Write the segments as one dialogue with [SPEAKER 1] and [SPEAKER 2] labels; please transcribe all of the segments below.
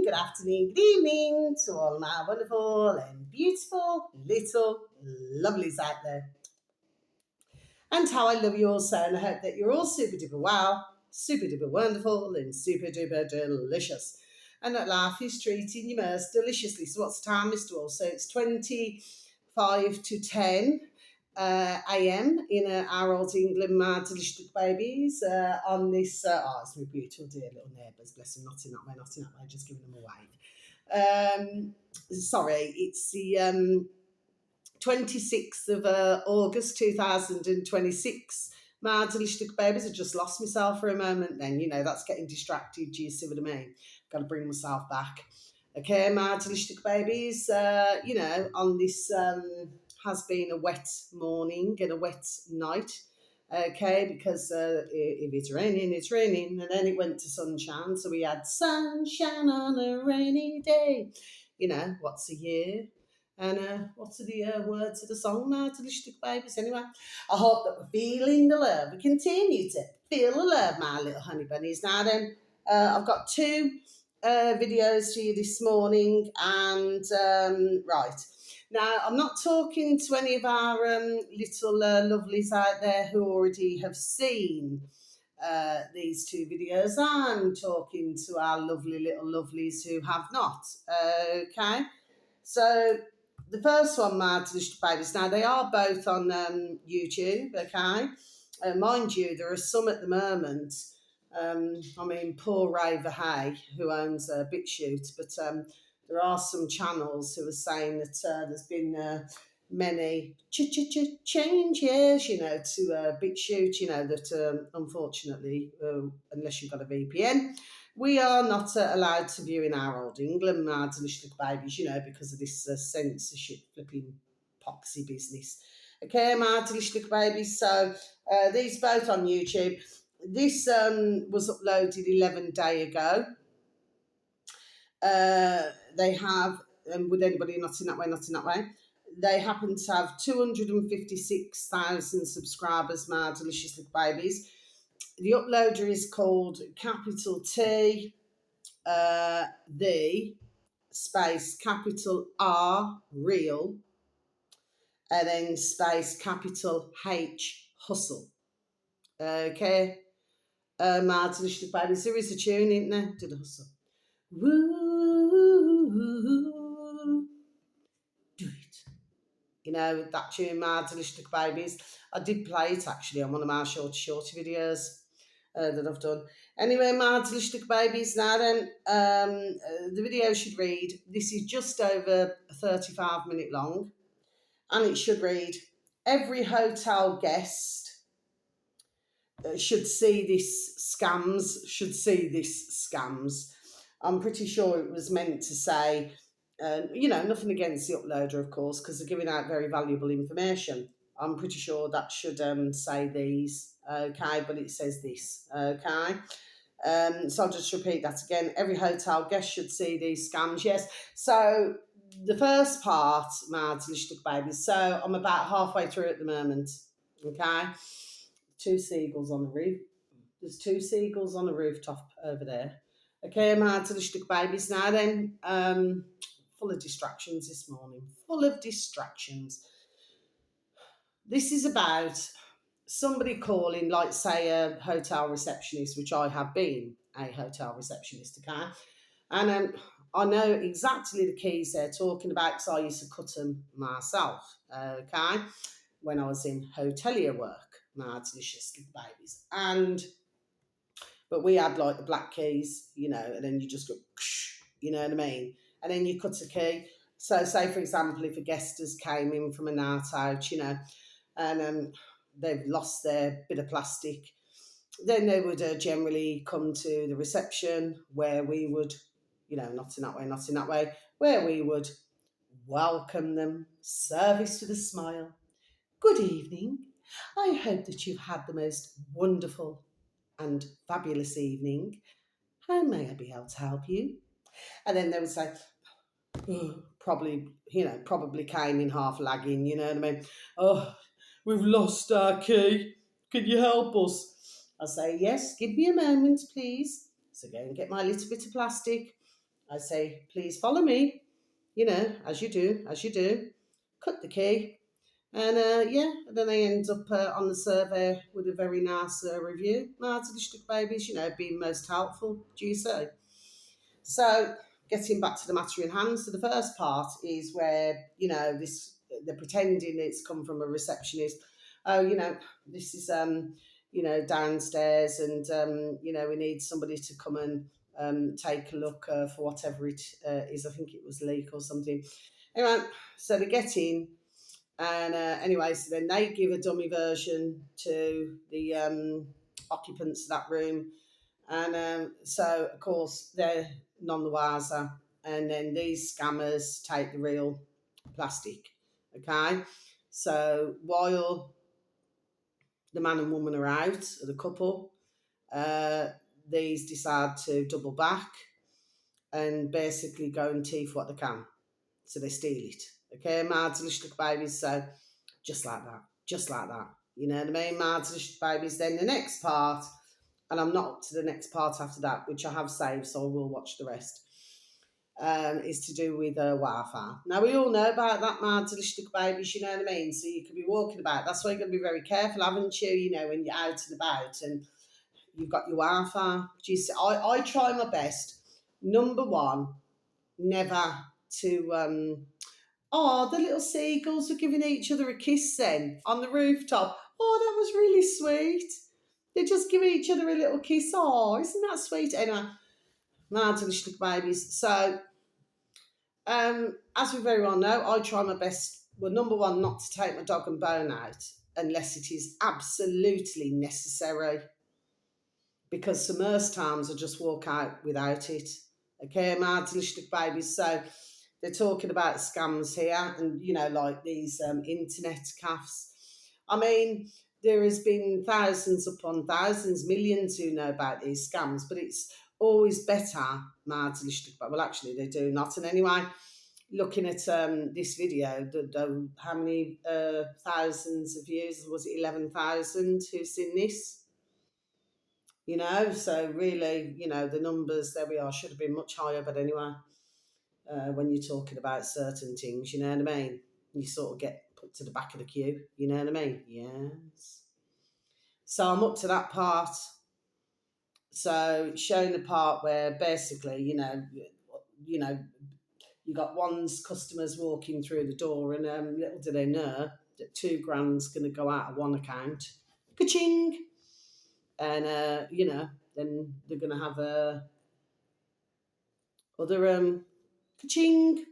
[SPEAKER 1] morning, good afternoon, good evening to all my wonderful and beautiful little lovelies out there. And how I love you all so, and I hope that you're all super duper wow, super duper wonderful, and super duper delicious. And that life is treating you most deliciously. So what's the time, Mr. Wall? So it's 25 to 10 a.m. in our old England, my delicious babies, on this, it's my beautiful dear little neighbours, bless them, not in that way, just giving them a wave. Sorry, it's the 26th of August 2026. My delicious babies, I just lost myself for a moment then, that's getting distracted, do you see what I mean? Got to bring myself back. Okay, my delicious babies, on this has been a wet morning and a wet night, okay, because if it's raining, it's raining, and then it went to sunshine, so we had sunshine on a rainy day. What's a year? And what's the words of the song now, delicious babies? Anyway, I hope that we're feeling the love. We continue to feel the love, my little honey bunnies. Now then, I've got two videos for you this morning, and right. Now, I'm not talking to any of our little lovelies out there who already have seen these two videos. I'm talking to our lovely little lovelies who have not. Okay? So, the first one, my delicious babies, now they are both on YouTube, okay? Mind you, there are some at the moment. Poor Raver Hay, who owns BitChute, but there are some channels who are saying that there's been many changes, to BitChute, that unfortunately, unless you've got a VPN, we are not allowed to view in our old England, my delicious babies, because of this censorship flipping poxy business. Okay, my delicious babies. So these both on YouTube. This was uploaded 11 days ago. They have, with anybody not in that way, they happen to have 256,000 subscribers, my delicious little babies. The uploader is called capital T, the space capital R, real, and then space capital H, hustle. Okay, my delicious babies, there is a tune in there to the hustle. Woo, do it. That tune, my delicious babies. I did play it actually on one of my shorty videos that I've done. Anyway, my delicious babies, now then, the video should read, this is just over a 35-minute long, and it should read, every hotel guest should see this scams. I'm pretty sure it was meant to say, nothing against the uploader, of course, because they're giving out very valuable information. I'm pretty sure that should say these, okay, but it says this, okay. So I'll just repeat that again. Every hotel guest should see these scams, yes. So the first part, my delicious babies, so I'm about halfway through at the moment, okay. Two seagulls on the roof. There's two seagulls on the rooftop over there. Okay, my delicious babies. Now then, full of distractions this morning. Full of distractions. This is about somebody calling, like, say, a hotel receptionist, which I have been a hotel receptionist, okay? And I know exactly the keys they're talking about because I used to cut them myself, okay, when I was in hotelier work, my delicious babies. But we had like the black keys, and then you just go, you know what I mean? And then you cut a key. So say, for example, if a guest has came in from a night out, and they've lost their bit of plastic, then they would generally come to the reception where we would, not in that way, where we would welcome them, service with a smile. Good evening. I hope that you've had the most wonderful and fabulous evening. How may I be able to help you? And then they would say, probably came in half lagging, you know what I mean? Oh, we've lost our key. Can you help us? I say, yes, give me a moment, please. So go and get my little bit of plastic. I say, please follow me, as you do. Cut the key. And and then I end up on the survey with a very nice review. Marvelous babies, being most helpful, do you say? So, getting back to the matter in hand, so the first part is where, this they're pretending it's come from a receptionist. Oh, this is, downstairs and, we need somebody to come and take a look for whatever it is. I think it was a leak or something. Anyway, so they get in, and anyway, so then they give a dummy version to the occupants of that room. And so, of course, they're none the wiser. And then these scammers take the real plastic. Okay. So while the man and woman are out, or the couple, uh, these decide to double back and basically go and thief what they can. So they steal it. Okay, Mads little babies. So just like that. Just like that. You know what I mean? Mads little babies. Then the next part, and I'm not up to the next part after that, which I have saved, so I will watch the rest, is to do with Wi-Fi. Now, we all know about that, Mads little babies, you know what I mean? So you could be walking about. That's why you're going to be very careful, haven't you, when you're out and about and you've got your Wi-Fi. I try my best. Number one, never to oh, the little seagulls were giving each other a kiss then on the rooftop. Oh, that was really sweet. They just give each other a little kiss. Oh, isn't that sweet? Anyway, mad little babies. So, as we very well know, I try my best. Well, number one, not to take my dog and bone out unless it is absolutely necessary. Because some most times I just walk out without it. Okay, mad little babies. So, they're talking about scams here and, like these internet cafes. I mean, there has been thousands upon thousands, millions who know about these scams, but it's always better, well, actually, they do not. And anyway, looking at this video, how many thousands of views? Was it 11,000 who've seen this? So really, the numbers, there we are, should have been much higher, but anyway. When you're talking about certain things, you know what I mean? You sort of get put to the back of the queue, you know what I mean? Yes. So I'm up to that part. So showing the part where basically, you got one's customers walking through the door, and little do they know that £2,000's going to go out of one account, ka-ching, and then they're going to have other ka-ching.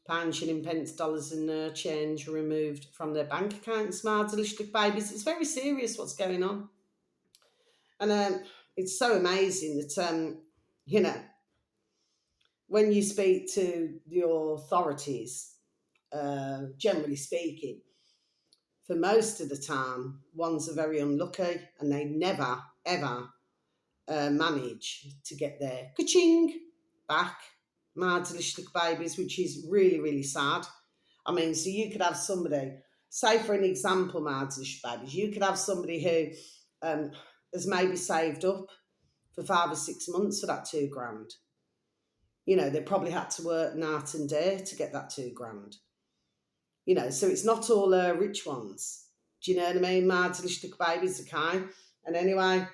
[SPEAKER 1] Pound, shilling, pence, dollars, and change removed from their bank accounts. Smart, delicious babies. It's very serious what's going on, and it's so amazing that when you speak to the authorities, generally speaking, for most of the time, ones are very unlucky and they never ever manage to get their ka-ching back. My delicious babies, which is really, really sad. I mean, so you could have somebody, say for an example, my delicious babies, you could have somebody who has maybe saved up for 5 or 6 months for that £2,000. They probably had to work night and day to get that £2,000. So it's not all rich ones. Do you know what I mean? My delicious babies, okay? And anyway,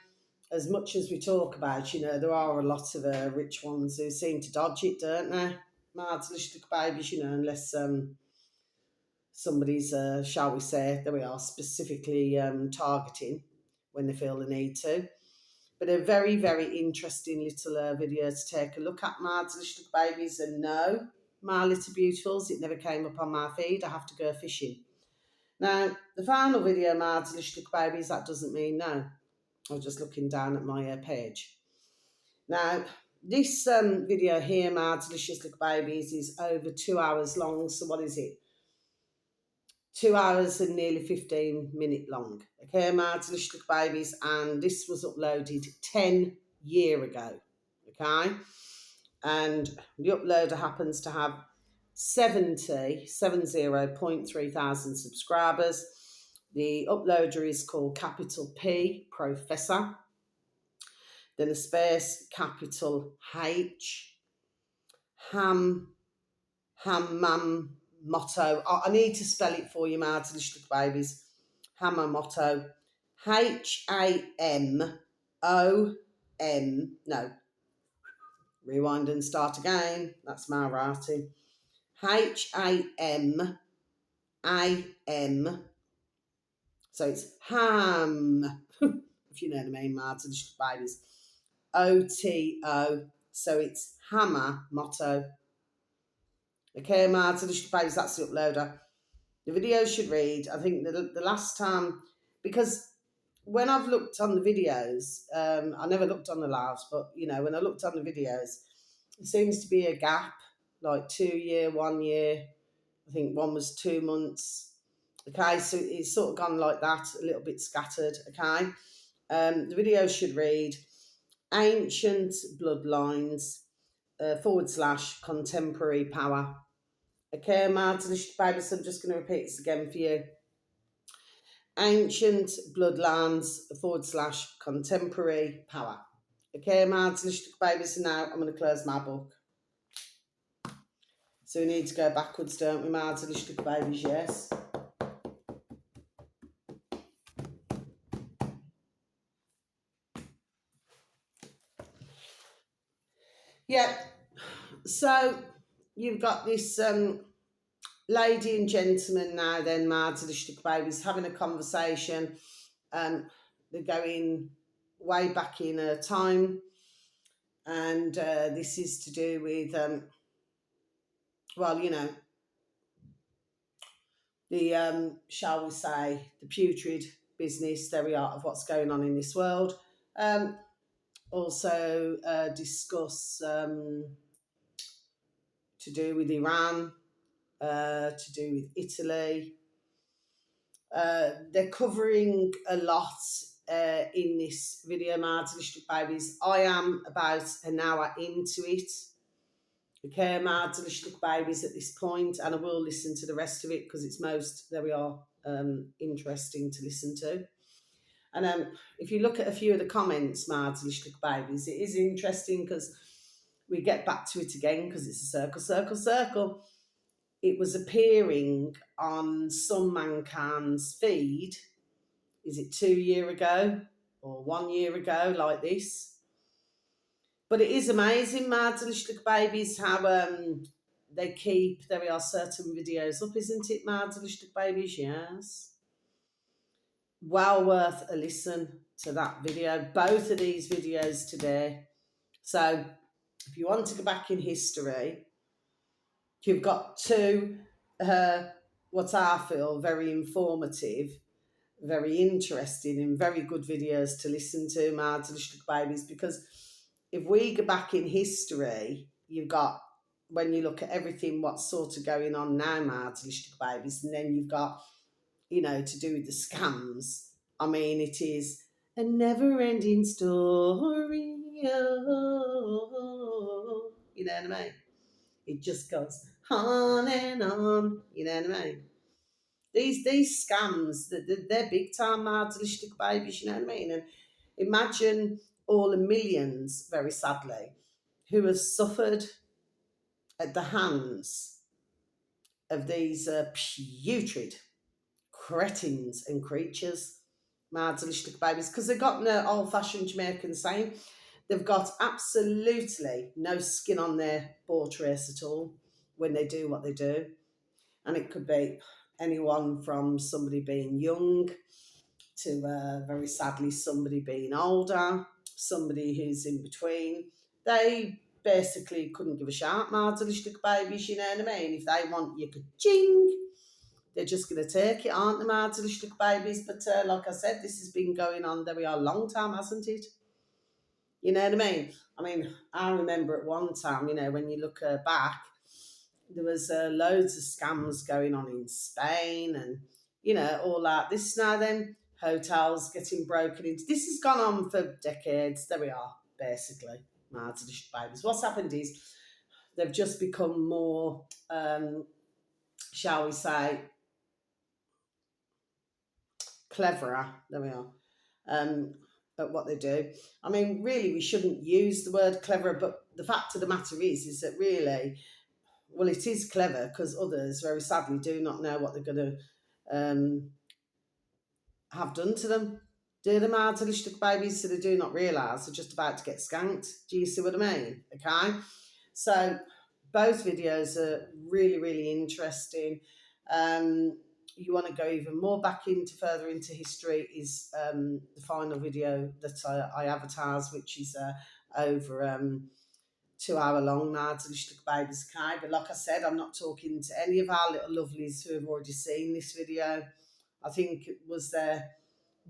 [SPEAKER 1] as much as we talk about, there are a lot of rich ones who seem to dodge it, don't they? My delicious babies, unless somebody's, shall we say, there we are, specifically targeting when they feel the need to. But a very, very interesting little video to take a look at, my little babies. And no, my little beautifuls, it never came up on my feed. I have to go fishing. Now, the final video, my little babies, that doesn't mean no. I was just looking down at my page. Now, this video here, my delicious little babies, is over 2 hours long. So what is it? 2 hours and nearly 15 minutes long. Okay, my delicious little babies, and this was uploaded 10 years ago. Okay, and the uploader happens to have 70.3 thousand subscribers. The uploader is called capital P Professor, then a space capital H, Ham motto. I need to spell it for you, Martin, little babies. Hammer motto. HAMOM. No. Rewind and start again. That's my writing. HAMAM. So it's ham. If you know what I mean, Martin, little babies. OTO. So it's hammer motto. Okay, Martin, little babies, that's the uploader. The video should read, I think the last time, because when I've looked on the videos, I never looked on the lives, but when I looked on the videos, there seems to be a gap, like 2 year, 1 year. I think one was 2 months. Okay, so it's sort of gone like that, a little bit scattered. Okay, the video should read ancient bloodlines / contemporary power. Okay, Martin, baby, so I'm just going to repeat this again for you. Ancient bloodlines / contemporary power. Okay, Martin, baby, so now I'm going to close my book. So we need to go backwards, don't we, Martin, babies? Yes. Yeah. So you've got this lady and gentleman now, then, Martin, babies, having a conversation. They're going way back in time, and this is to do with the shall we say, the putrid business, there we are, of what's going on in this world. Also discuss to do with Iran, to do with Italy. They're covering a lot in this video, Martin, babies. I am about an hour into it. Okay, Martin, babies, at this point, and I will listen to the rest of it because it's most, there we are, interesting to listen to. And if you look at a few of the comments, Martin, babies, it is interesting because we get back to it again because it's a circle, circle, circle. It was appearing on some mankind's feed, is it 2 years ago or 1 year ago, like this? But it is amazing, Martin, babies, how they keep, there are certain videos up, isn't it, Martin, babies? Yes. Well worth a listen to that video, both of these videos today. So if you want to go back in history, you've got two, what I feel, very informative, very interesting and very good videos to listen to, Martin, babies, because if we go back in history, you've got, when you look at everything, what's sort of going on now, Martin, babies, and then you've got, to do with the scams. I mean, it is a never-ending story. Oh, you know what I mean? It just goes on and on. You know what I mean? These scams, they're big time, Martin, babies. You know what I mean? And imagine all the millions, very sadly, who have suffered at the hands of these putrid cretins and creatures, Martin, babies, because they've got no old-fashioned Jamaican saying. They've got absolutely no skin on their portraits at all when they do what they do. And it could be anyone from somebody being young to, very sadly, somebody being older, somebody who's in between. They basically couldn't give a shout, Martin, babies, you know what I mean? If they want you ka-ching, they're just going to take it, aren't they, Martin, babies? But like I said, this has been going on, there we are, a long time, hasn't it? You know what I mean? I remember at one time, when you look back, there was loads of scams going on in Spain and, all that. This now then, hotels getting broken into. This has gone on for decades. There we are, basically, Martin, babies. What's happened is they've just become more, shall we say, cleverer. There we are. at what they do. I mean, really, we shouldn't use the word clever, but the fact of the matter is that really, well, it is clever because others, very sadly, do not know what they're going to have done to them. Do them hard to little babies so they do not realise they're just about to get skanked. Do you see what I mean? Okay. So both videos are really, really interesting. You want to go even more back into further into history is the final video that I advertise, which is over 2 hour long now to little babies. Okay. But like I said, I'm not talking to any of our little lovelies who have already seen this video. I think it was there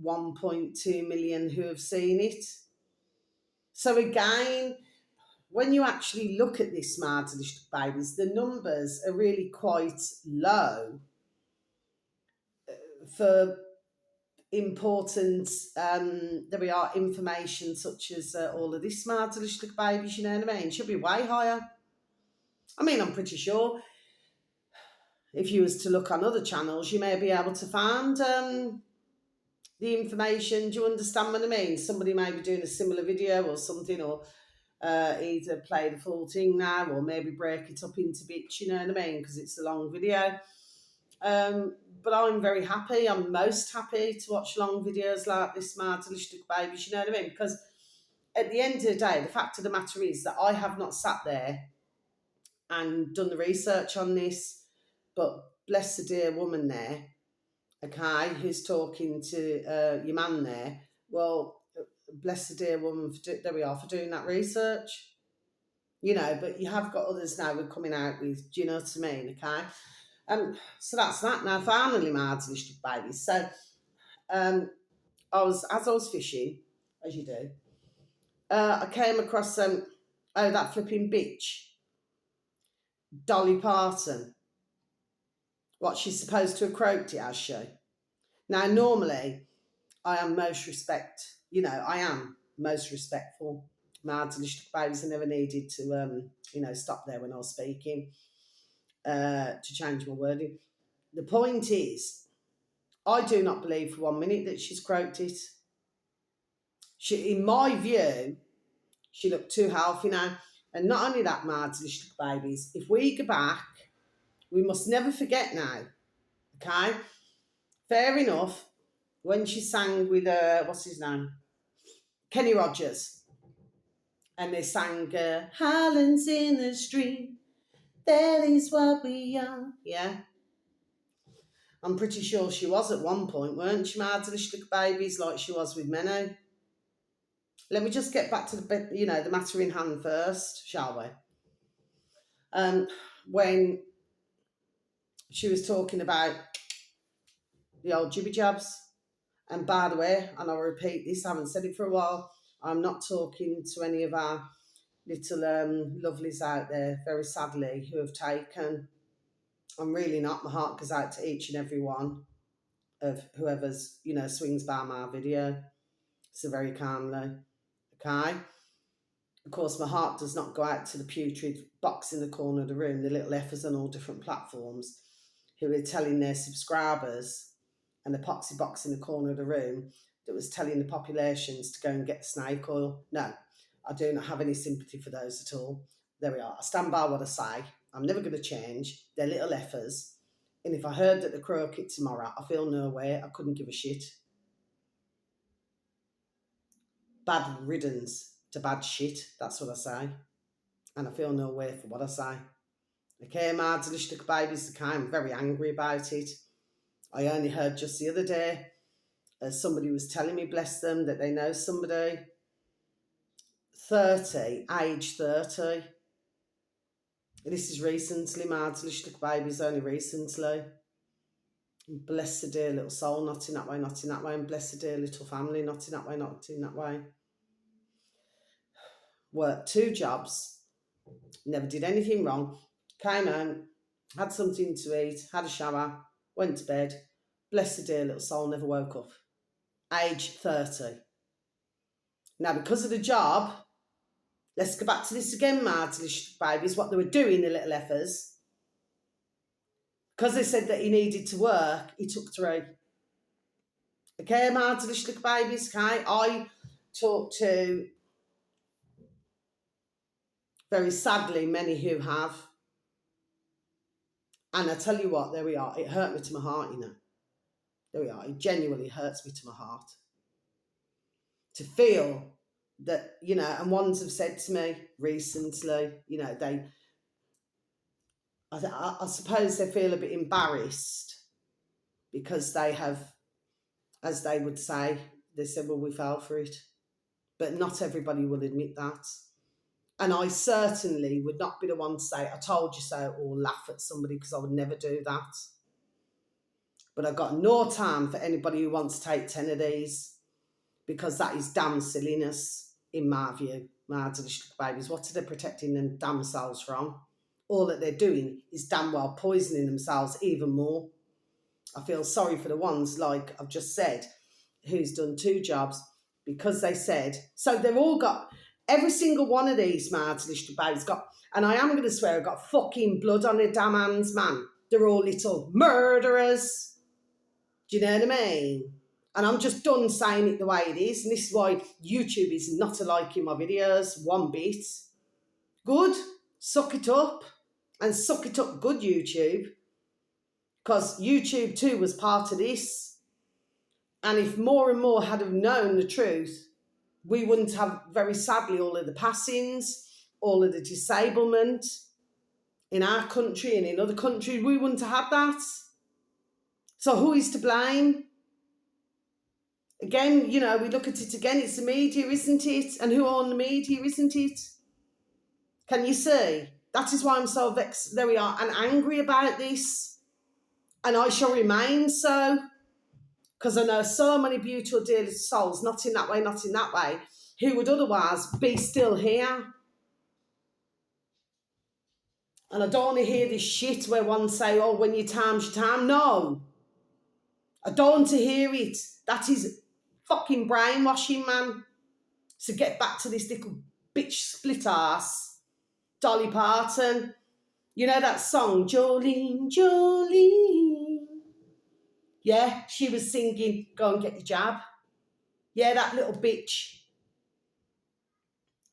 [SPEAKER 1] 1.2 million who have seen it. So again, when you actually look at this Smarter Little Babies, the numbers are really quite low for important, there we are, information such as all of this Smarter Little Babies, you know what I mean? Should be way higher. I mean, I'm pretty sure if you was to look on other channels, you may be able to find the information. Do you understand what I mean? Somebody may be doing a similar video or something, or either play the full thing now or maybe break it up into bits, you know what I mean? Because it's a long video. But I'm very happy. I'm most happy to watch long videos like this, Smarter Little Babies, you know what I mean? Because at the end of the day, the fact of the matter is that I have not sat there and done the research on this, but bless the dear woman there, okay, who's talking to your man there. Well, bless the dear woman, there we are, for doing that research. You know, but you have got others now who are coming out with, do you know what I mean, okay? So that's that. Now, finally, my little babies. So, as I was fishing, as you do, I came across that flipping bitch, Dolly Parton. What, she's supposed to have croaked it, has she? Now, normally, I am most I am most respectful. My little babies, I never needed to, stop there when I was speaking to change my wording. The point is, I do not believe for 1 minute that she's croaked it. In my view, she looked too healthy now. And not only that, my little babies, if we go back, we must never forget now, okay? Fair enough, when she sang with, what's his name? Kenny Rogers. And they sang, Highlands in the stream, that is what we are. Yeah. I'm pretty sure she was at one point, weren't she, my little babies, like she was with Menno? Let me just get back to the matter in hand first, shall we? When she was talking about the old jibby jabs, and by the way, and I'll repeat this, I haven't said it for a while, I'm not talking to any of our little lovelies out there, very sadly, who have taken. I'm really not. My heart goes out to each and every one of whoever's, swings by my video. So very calmly, okay? Of course, my heart does not go out to the putrid box in the corner of the room, the little effers on all different platforms, who are telling their subscribers, and the poxy box in the corner of the room that was telling the populations to go and get snake oil. No, I do not have any sympathy for those at all. There we are. I stand by what I say. I'm never going to change. They're little effers. And if I heard that the croak it tomorrow, I feel no way. I couldn't give a shit. Bad riddance to bad shit. That's what I say. And I feel no way for what I say. Okay, my little babies, I'm very angry about it. I only heard just the other day, somebody was telling me, bless them, that they know somebody 30, age 30. This is recently, my little babies, only recently. Bless the dear little soul, not in that way, not in that way. And bless the dear little family, not in that way, not in that way. Worked 2 jobs, never did anything wrong. Came home, had something to eat, had a shower, went to bed. Bless the dear little soul, never woke up. Age 30. Now, because of the job, let's go back to this again, my little babies, what they were doing, the little effers. Because they said that he needed to work, he took 3. Okay, my little babies, okay? talked to, very sadly, many who have. And I tell you what, there we are. It hurt me to my heart, you know. There we are. It genuinely hurts me to my heart. To feel that, you know, and ones have said to me recently, you know, I suppose they feel a bit embarrassed because they have, as they would say, they said, well, we fell for it. But not everybody will admit that. And I certainly would not be the one to say, I told you so, or laugh at somebody, because I would never do that. But I've got no time for anybody who wants to take 10 of these, because that is damn silliness, in my view. My delicious babies, what are they protecting them damn selves from? All that they're doing is damn well poisoning themselves even more. I feel sorry for the ones, like I've just said, who's done 2 jobs, because they said, so they've all got, every single one of these mards listed babies got, and I am going to swear, I've got fucking blood on their damn hands, man. They're all little murderers. Do you know what I mean? And I'm just done saying it the way it is. And this is why YouTube is not a liking my videos one bit. Good, suck it up. And suck it up good, YouTube. Because YouTube too was part of this. And if more and more had have known the truth, we wouldn't have, very sadly, all of the passings, all of the disablement in our country and in other countries. We wouldn't have had that. So who is to blame? Again, you know, we look at it again, it's the media, isn't it? And who own the media, isn't it? Can you see? That is why I'm so vexed, there we are, and angry about this. And I shall remain so. Because I know so many beautiful, dear little souls, not in that way, who would otherwise be still here. And I don't want to hear this shit where one say, oh, when your time's your time. No. I don't want to hear it. That is fucking brainwashing, man. So get back to this little bitch split ass, Dolly Parton. You know that song, Jolene, Jolene? Yeah, she was singing, go and get your jab. Yeah, that little bitch.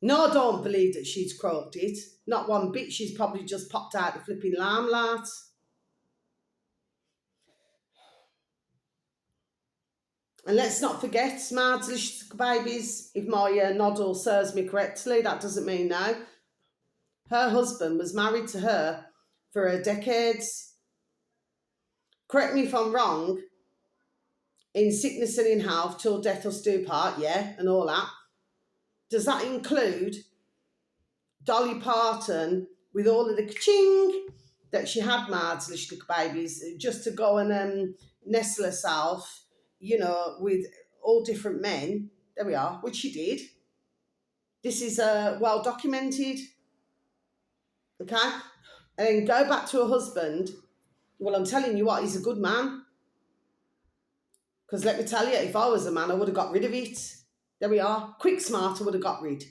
[SPEAKER 1] No, I don't believe that she's croaked it. Not one bit. She's probably just popped out the flipping limelight. And let's not forget, my delicious babies, if my noddle serves me correctly, that doesn't mean no. Her husband was married to her for decades. Correct me if I'm wrong, in sickness and in health, till death us do part, yeah, and all that. Does that include Dolly Parton with all of the ka-ching that she had, Mads, little babies, just to go and nestle herself, you know, with all different men? There we are, which she did. This is well documented. Okay? And then go back to her husband. Well, I'm telling you what, he's a good man. Because let me tell you, if I was a man, I would have got rid of it. There we are. Quick, smart, I would have got rid.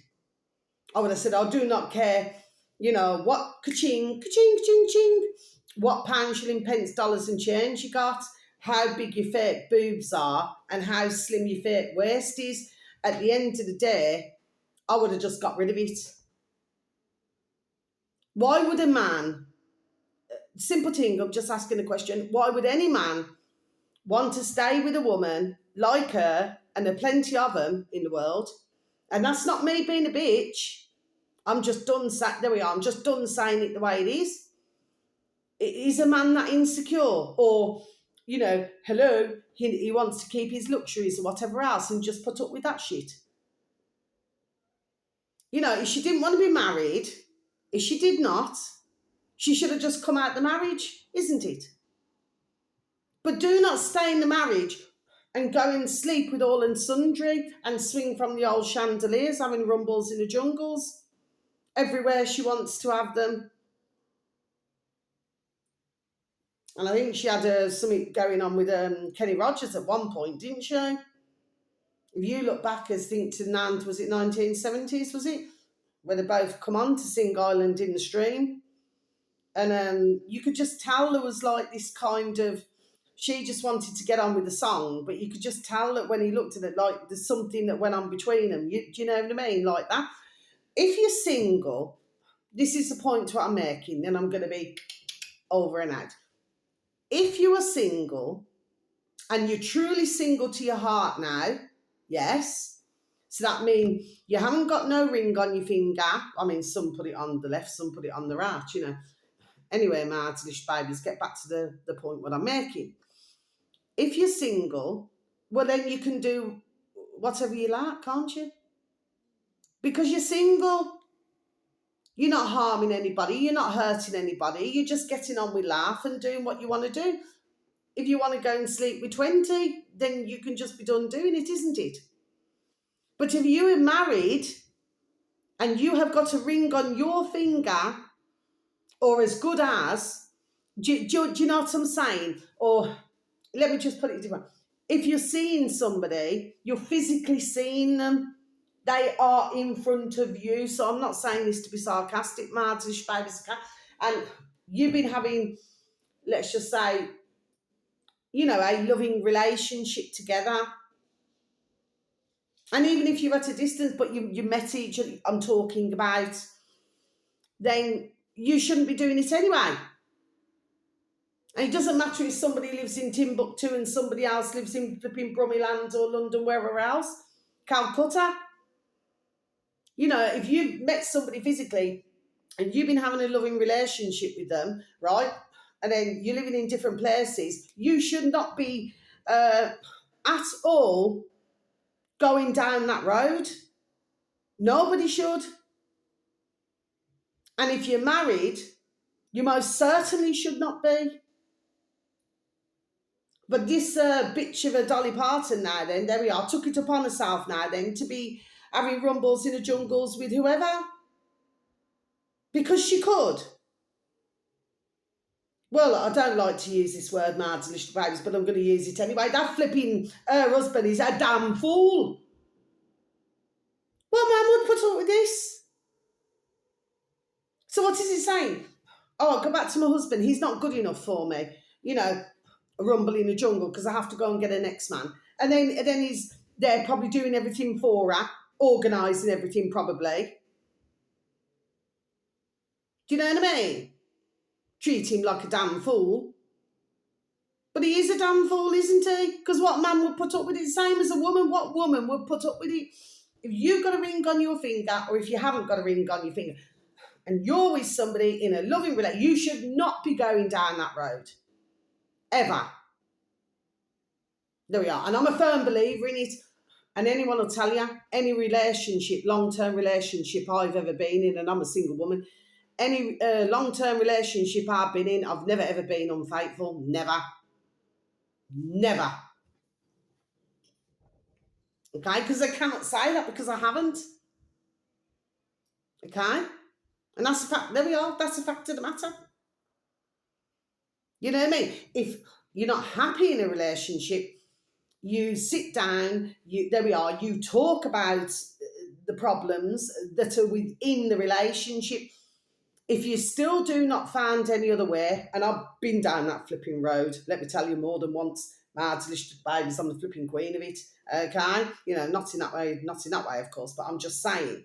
[SPEAKER 1] I would have said, I do not care, you know, what ka-ching, ka-ching, ka-ching, ching, what pound, shilling, pence, dollars and change you got, how big your fake boobs are, and how slim your fake waist is. At the end of the day, I would have just got rid of it. Why would a man, simple thing, I'm just asking a question, why would any man want to stay with a woman like her, and there are plenty of them in the world, and that's not me being a bitch. I'm just done, there we are, I'm just done saying it the way it is. Is a man that insecure? Or, you know, hello, he wants to keep his luxuries or whatever else and just put up with that shit. You know, if she didn't want to be married, if she did not, she should have just come out the marriage, isn't it? But do not stay in the marriage and go and sleep with all and sundry and swing from the old chandeliers, having rumbles in the jungles everywhere she wants to have them. And I think she had something going on with Kenny Rogers at one point, didn't she? If you look back, as think to Nant, was it 1970s, was it? Where they both come on to sing Island in the Stream. And you could just tell there was like this kind of she just wanted to get on with the song, but you could just tell that when he looked at it, like there's something that went on between them. Do you know what I mean? Like that. If you're single, this is the point what I'm making, then I'm going to be over and out. If you are single and you're truly single to your heart now, yes. So that means you haven't got no ring on your finger. I mean, some put it on the left, some put it on the right, you know. Anyway, my Irish babies, get back to the point what I'm making. If you're single, well, then you can do whatever you like, can't you? Because you're single. You're not harming anybody. You're not hurting anybody. You're just getting on with life and doing what you want to do. If you want to go and sleep with 20, then you can just be done doing it, isn't it? But if you are married and you have got a ring on your finger, or as good as, do you know what I'm saying? Or let me just put it different. If you're seeing somebody, you're physically seeing them. They are in front of you. So I'm not saying this to be sarcastic, Martish, babies. And you've been having, let's just say, you know, a loving relationship together. And even if you're at a distance, but you met each other, I'm talking about, then you shouldn't be doing it anyway. And it doesn't matter if somebody lives in Timbuktu and somebody else lives in flipping Brummyland or London, wherever else, Calcutta. You know, if you've met somebody physically and you've been having a loving relationship with them, right, and then you're living in different places, you should not be at all going down that road. Nobody should. And if you're married, you most certainly should not be. But this bitch of a Dolly Parton now then, there we are, took it upon herself now then to be having rumbles in the jungles with whoever. Because she could. Well, I don't like to use this word, my delicious babies, but I'm going to use it anyway. That flipping husband is a damn fool. Well, man would put up with this. So what is he saying? Oh, I'll go back to my husband. He's not good enough for me. You know, a rumble in the jungle because I have to go and get a next man. And then he's there probably doing everything for her, organising everything probably. Do you know what I mean? Treat him like a damn fool. But he is a damn fool, isn't he? Because what man would put up with it? Same as a woman. What woman would put up with it? If you've got a ring on your finger or if you haven't got a ring on your finger and you're with somebody in a loving relationship, you should not be going down that road. Ever. There we are. And I'm a firm believer in it. And anyone will tell you, any relationship, long-term relationship I've ever been in, and I'm a single woman, any long-term relationship I've been in, I've never ever been unfaithful. Never. Never. Okay? Because I cannot say that because I haven't. Okay? And that's a fact. There we are. That's a fact of the matter. You know what I mean? If you're not happy in a relationship, you sit down, there we are, you talk about the problems that are within the relationship. If you still do not find any other way, and I've been down that flipping road, let me tell you more than once, my delicious babies, I'm the flipping queen of it, okay? You know, not in that way, of course, but I'm just saying,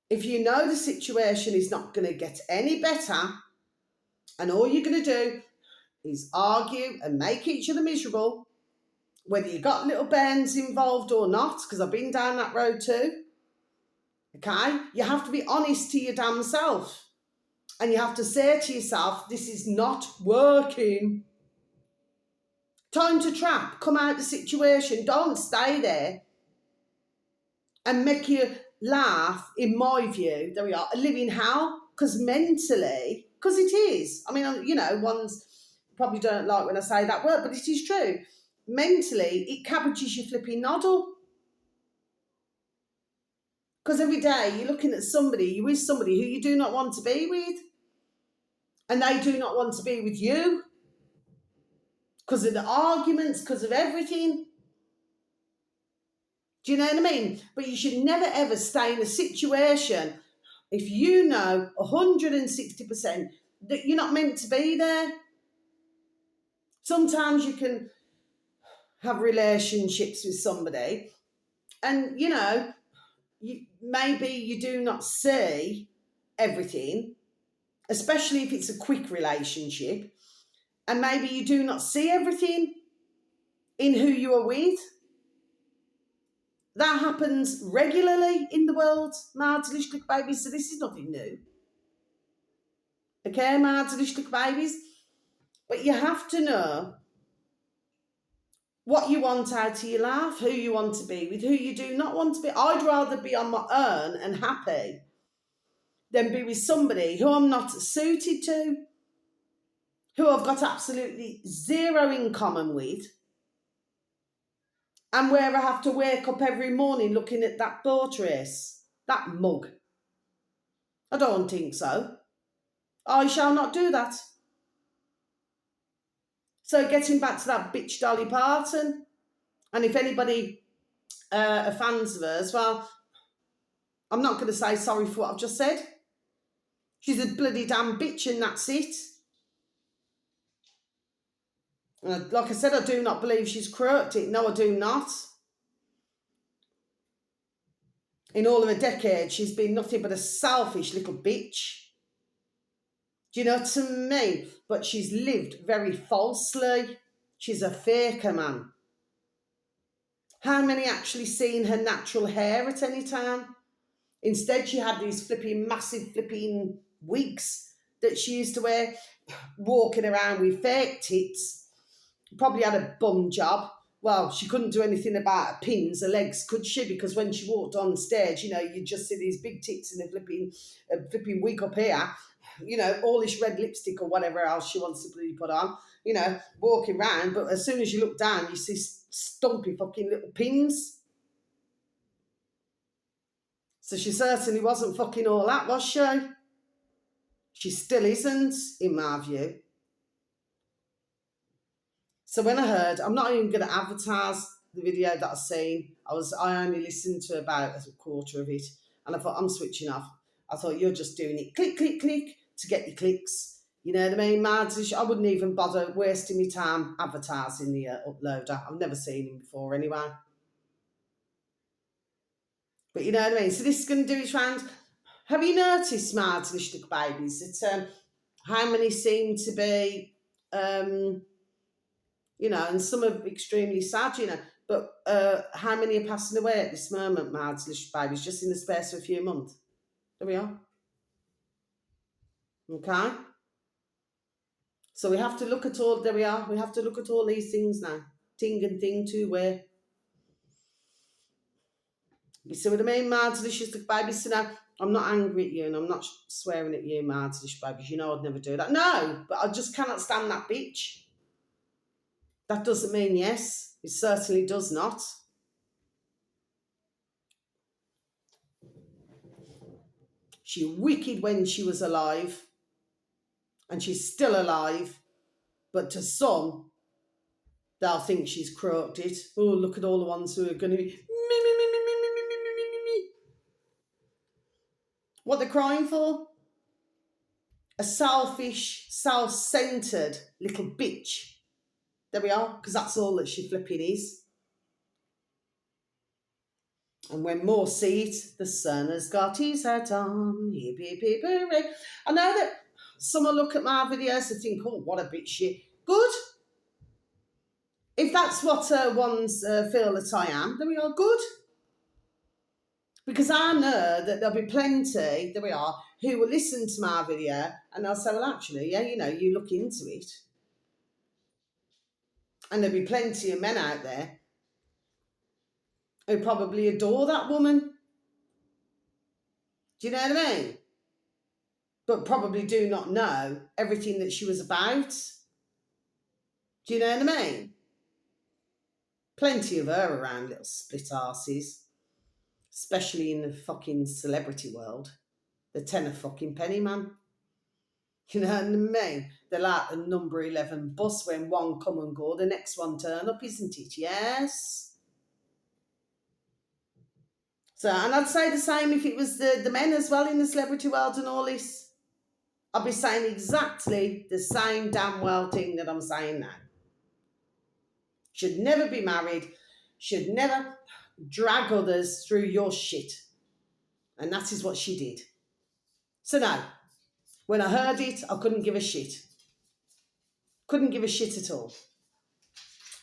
[SPEAKER 1] if you know the situation is not going to get any better, and all you're going to do is argue and make each other miserable, whether you got little bands involved or not, because I've been down that road too, okay? You have to be honest to your damn self. And you have to say to yourself, this is not working. Time to trap, come out of the situation. Don't stay there and make you laugh, in my view, there we are, a living hell, because mentally, because it is. I mean, you know, ones probably don't like when I say that word, but it is true. Mentally, it cabbages your flipping noddle. Because every day you're looking at somebody, you're with somebody who you do not want to be with. And they do not want to be with you. Because of the arguments, because of everything. Do you know what I mean? But you should never ever stay in a situation if you know 160% that you're not meant to be there. Sometimes you can have relationships with somebody and, maybe you do not see everything, especially if it's a quick relationship, and maybe you do not see everything in who you are with. That happens regularly in the world, Maartelijk babies, so this is nothing new. Okay, Maartelijk babies? But you have to know what you want out of your life, who you want to be with, who you do not want to be. I'd rather be on my own and happy than be with somebody who I'm not suited to, who I've got absolutely zero in common with, and where I have to wake up every morning looking at that boat race, that mug. I don't think so. I shall not do that. So getting back to that bitch Dolly Parton, and if anybody are fans of hers, well, I'm not going to say sorry for what I've just said. She's a bloody damn bitch and that's it. Like I said, I do not believe she's croaked it. No, I do not. In all of a decade, she's been nothing but a selfish little bitch. Do you know what I mean? But she's lived very falsely. She's a faker, man. How many actually seen her natural hair at any time? Instead, she had these flipping, massive flipping wigs that she used to wear, walking around with fake tits. Probably had a bum job. Well, she couldn't do anything about her pins, her legs, could she? Because when she walked on stage, you'd just see these big tits and a flipping wig up here, all this red lipstick or whatever else she wants to really put on, walking around. But as soon as you look down, you see stumpy fucking little pins. So she certainly wasn't fucking all that, was she? She still isn't, in my view. So when I heard, I'm not even going to advertise the video that I've seen. I only listened to about a quarter of it, and I thought, I'm switching off. I thought, you're just doing it click, click, click to get your clicks. You know what I mean, Mads? I wouldn't even bother wasting my time advertising the uploader. I've never seen him before anyway. But you know what I mean? So this is going to do its round. Have you noticed, Mads, Lishtuk babies, that how many seem to be, and some are extremely sad, but how many are passing away at this moment, Mads, Lishtuk babies, just in the space of a few months? There we are. Okay? So we have to look at all, there we are, we have to look at all these things now. Ting and thing to where. You see what I mean, Mads, Lishtuk babies? So now, I'm not angry at you and I'm not swearing at you, Mads, Lishtuk babies. You know I'd never do that. No, but I just cannot stand that bitch. That doesn't mean yes. It certainly does not. She wicked when she was alive, and she's still alive, but to some, they'll think she's croaked it. Oh, look at all the ones who are going to be me. What they're crying for? A selfish, self-centred little bitch. There we are, because that's all that she flipping is. And when more see it, the sun has got his hat on. Hip, hip, hip, hooray. I know that some will look at my videos and think, oh, what a bitch she. Good. If that's what ones feel that I am, then we are good. Because I know that there'll be plenty, there we are, who will listen to my video and they'll say, well, actually, yeah, you look into it. And there'll be plenty of men out there who probably adore that woman. Do you know what I mean? But probably do not know everything that she was about. Do you know what I mean? Plenty of her around, little split arses. Especially in the fucking celebrity world. The 10 a fucking penny, man. You know what I mean? They're like the number 11 bus when one come and go, the next one turn up, isn't it? Yes. So, and I'd say the same if it was the men as well in the celebrity world and all this. I'd be saying exactly the same damn well thing that I'm saying now. should never be married, should never drag others through your shit. And that is what she did. So now, when I heard it, I couldn't give a shit. Couldn't give a shit at all.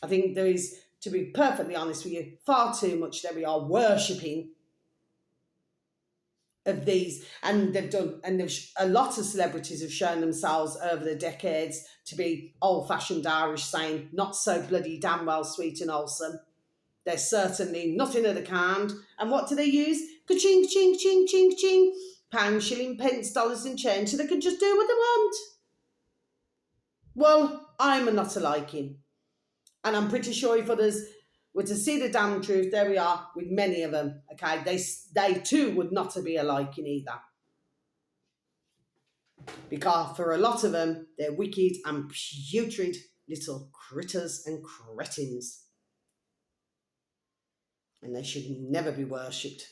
[SPEAKER 1] I think there is, to be perfectly honest with you, far too much that we are worshipping of these, and a lot of celebrities have shown themselves over the decades to be old-fashioned Irish, saying not so bloody damn well sweet and wholesome. They're certainly nothing of the kind. And what do they use? Ka-ching, ching, ching, ching, ching. Pound, shilling, pence, dollars and change, so they can just do what they want. Well, I'm not a liking. And I'm pretty sure if others were to see the damn truth, there we are with many of them, okay? They too would not be a liking either. Because for a lot of them, they're wicked and putrid little critters and cretins. And they should never be worshipped.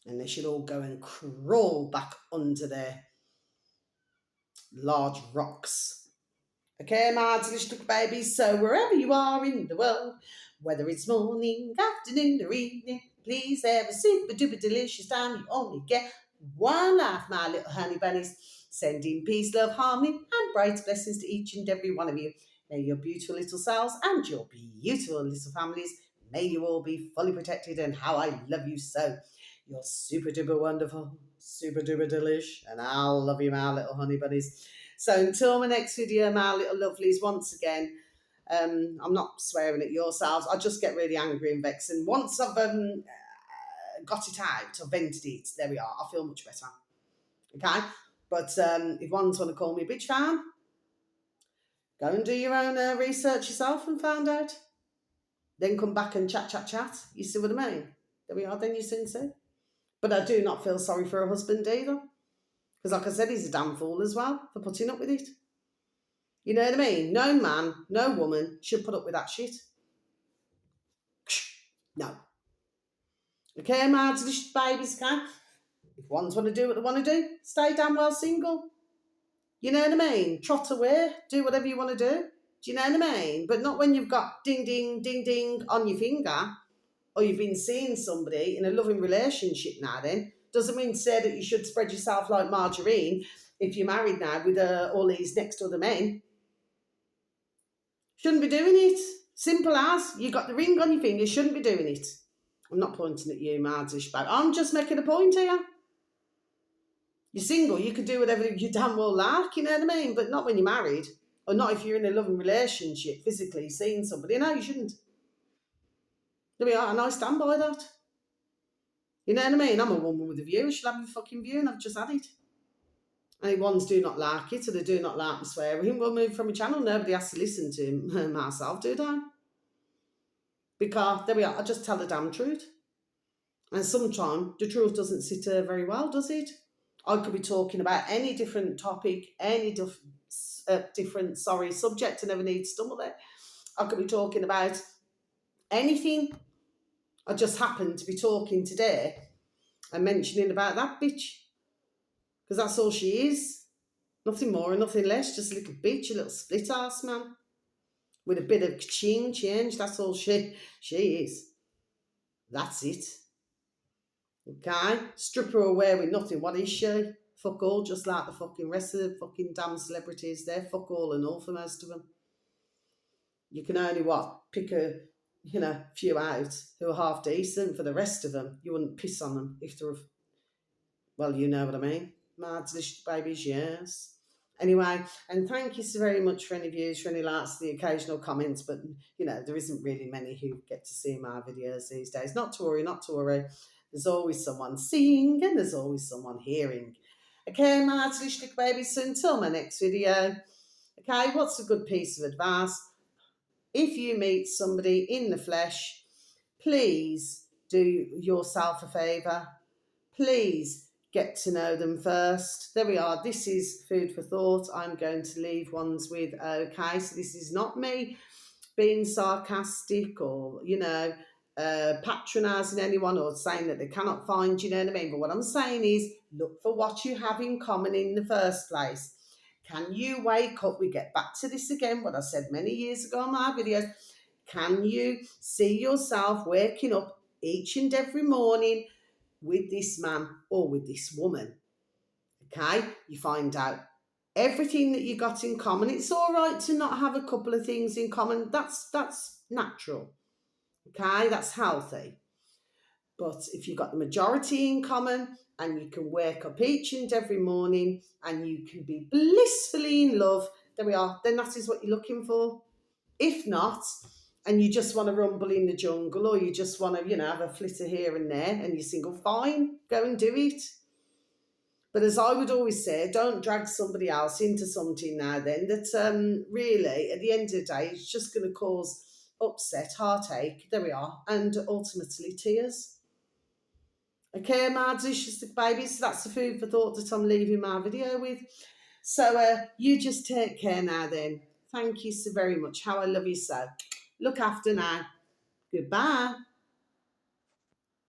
[SPEAKER 1] And they should all go and crawl back under their large rocks. Okay, my delicious babies, so wherever you are in the world, whether it's morning, afternoon or evening, please have a super duper delicious time. You only get one life, my little honey bunnies. Sending peace, love, harmony and bright blessings to each and every one of you. May your beautiful little selves and your beautiful little families, may you all be fully protected, and how I love you so. You're super duper wonderful, super duper delish, and I'll love you, my little honey bunnies. So until my next video, my little lovelies, once again, I'm not swearing at yourselves. I just get really angry and vexed. And once I've got it out, I've vented it, there we are. I feel much better. Okay? But if ones want to call me a bitch fan, go and do your own research yourself and find out. Then come back and chat. You see what I mean? There we are, then you soon see. But I do not feel sorry for her husband either. Because like I said, he's a damn fool as well for putting up with it. You know what I mean? No man, no woman should put up with that shit. No. Okay, my delicious babies, okay? If ones want to do what they want to do, stay damn well single. You know what I mean? Trot away, do whatever you want to do. Do you know what I mean? But not when you've got ding, ding, ding, ding on your finger, or you've been seeing somebody in a loving relationship now then. Doesn't mean to say that you should spread yourself like margarine if you're married now with all these next other men. Shouldn't be doing it. Simple as. You got the ring on your finger, shouldn't be doing it. I'm not pointing at you, Martish, but I'm just making a point here. You're single, you could do whatever you damn well like, you know what I mean? But not when you're married, or not if you're in a loving relationship, physically seeing somebody. No, you shouldn't. There we are, and I stand by that. You know what I mean? I'm a woman with a view. I should have a fucking view, and I've just had it. And if ones do not like it, or they do not like me swearing, we'll move from a channel. Nobody has to listen to myself, do they? Because, there we are, I just tell the damn truth. And sometimes the truth doesn't sit very well, does it? I could be talking about any different topic, any different subject, I never need to stumble there. I could be talking about anything. I just happened to be talking today and mentioning about that bitch. Because that's all she is. Nothing more and nothing less. Just a little bitch, a little split ass man. With a bit of change. That's all she is. That's it. Okay? Strip her away with nothing. What is she? Fuck all, just like the fucking rest of the fucking damn celebrities. They're fuck all and all for most of them. You can only, pick a, few out who are half decent. For the rest of them, you wouldn't piss on them if they're, well, you know what I mean. My delicious babies, yes. Anyway, and thank you so very much for any views, for any likes, the occasional comments, but, there isn't really many who get to see my videos these days. Not to worry. There's always someone seeing and there's always someone hearing. Okay, my delicious babies, so until my next video, okay, what's a good piece of advice? If you meet somebody in the flesh, please do yourself a favour. Please get to know them first. There we are. This is food for thought. I'm going to leave ones with, okay, so this is not me being sarcastic or, patronising anyone or saying that they cannot find, you know what I mean? But what I'm saying is look for what you have in common in the first place. Can you wake up? We get back to this again, what I said many years ago on my videos. Can you see yourself waking up each and every morning with this man or with this woman? Okay, you find out everything that you got in common. It's all right to not have a couple of things in common. That's natural. Okay, that's healthy. But if you've got the majority in common and you can wake up each and every morning and you can be blissfully in love, there we are, then that is what you're looking for. If not, and you just want to rumble in the jungle or you just want to, have a flitter here and there and you're single, fine, go and do it. But as I would always say, don't drag somebody else into something now then that really, at the end of the day, it's just going to cause upset, heartache, there we are, and ultimately tears. Okay, my delicious babies, that's the food for thought that I'm leaving my video with. So you just take care now then. Thank you so very much. How I love you so. Look after now. Goodbye.